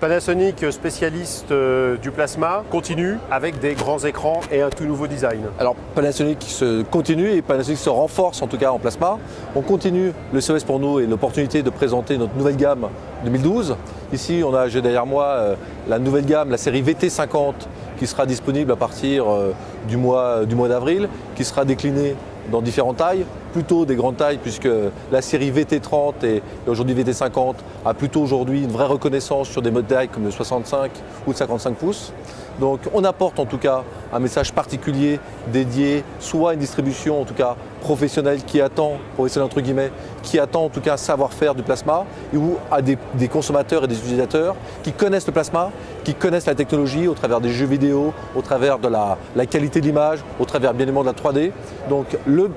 Panasonic, spécialiste du plasma, continue avec des grands écrans et un tout nouveau design. Alors Panasonic se continue et Panasonic se renforce en tout cas en plasma. On continue le CES pour nous et l'opportunité de présenter notre nouvelle gamme 2012. Ici j'ai derrière moi la nouvelle gamme, la série VT50 qui sera disponible à partir du mois d'avril, qui sera déclinée dans différentes tailles, plutôt des grandes tailles puisque la série VT30 et aujourd'hui VT50 a plutôt aujourd'hui une vraie reconnaissance sur des modèles comme le 65 ou le 55 pouces. Donc on apporte en tout cas un message particulier dédié soit à une distribution en tout cas professionnelle professionnelle entre guillemets, qui attend en tout cas un savoir-faire du plasma ou à des consommateurs et des utilisateurs qui connaissent le plasma, qui connaissent la technologie au travers des jeux vidéo, au travers de la qualité de l'image, au travers bien évidemment de la 3D. Donc le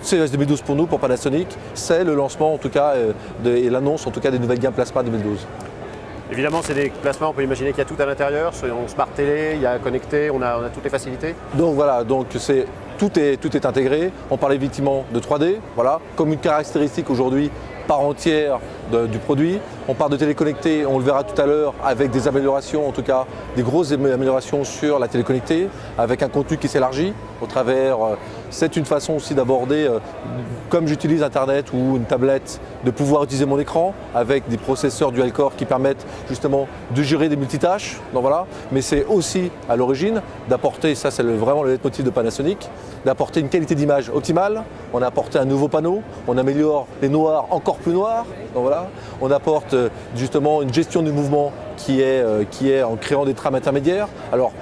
CES 2012 pour nous, pour Panasonic, c'est le lancement en tout cas et l'annonce en tout cas des nouvelles gammes plasma 2012. Évidemment, c'est des plasmas, on peut imaginer qu'il y a tout à l'intérieur, en smart télé, il y a connecté, on a toutes les facilités. Donc voilà, tout est intégré. On parle effectivement de 3D, voilà, comme une caractéristique aujourd'hui part entière du produit. On parle de téléconnecté, on le verra tout à l'heure, avec des améliorations, en tout cas des grosses améliorations sur la téléconnecté, avec un contenu qui s'élargit au travers. C'est une façon aussi d'aborder, comme j'utilise Internet ou une tablette, de pouvoir utiliser mon écran avec des processeurs dual-core qui permettent justement de gérer des multitâches. Donc voilà. Mais c'est aussi à l'origine d'apporter, ça c'est vraiment le leitmotiv de Panasonic, d'apporter une qualité d'image optimale. On a apporté un nouveau panneau, on améliore les noirs encore plus noirs. Donc voilà. On apporte justement une gestion du mouvement qui est en créant des trames intermédiaires. Alors,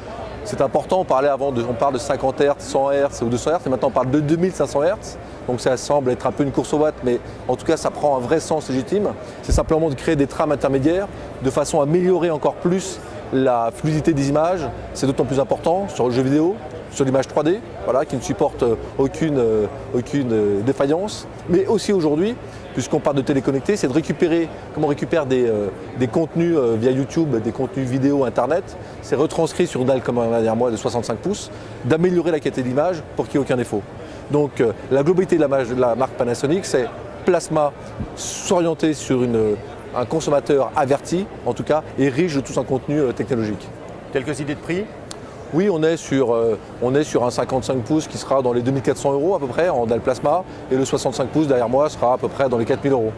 c'est important, on parle de 50 Hz, 100 Hz ou 200 Hz, et maintenant on parle de 2500 Hz. Donc ça semble être un peu une course au watt, mais en tout cas ça prend un vrai sens légitime. C'est simplement de créer des trames intermédiaires de façon à améliorer encore plus la fluidité des images. C'est d'autant plus important sur le jeu vidéo, sur l'image 3D, voilà, qui ne supporte aucune défaillance. Mais aussi aujourd'hui, puisqu'on parle de téléconnecté, c'est de récupérer, comme on récupère des contenus via YouTube, des contenus vidéo Internet, c'est retranscrit sur une dalle comme derrière moi de 65 pouces, d'améliorer la qualité d'image pour qu'il n'y ait aucun défaut. Donc la globalité de la marque Panasonic, c'est plasma s'orienter sur un consommateur averti, en tout cas, et riche de tout son contenu technologique. Quelques idées de prix ? Oui, on est sur un 55 pouces qui sera dans les 2400 € à peu près en dalle plasma et le 65 pouces derrière moi sera à peu près dans les 4000 €.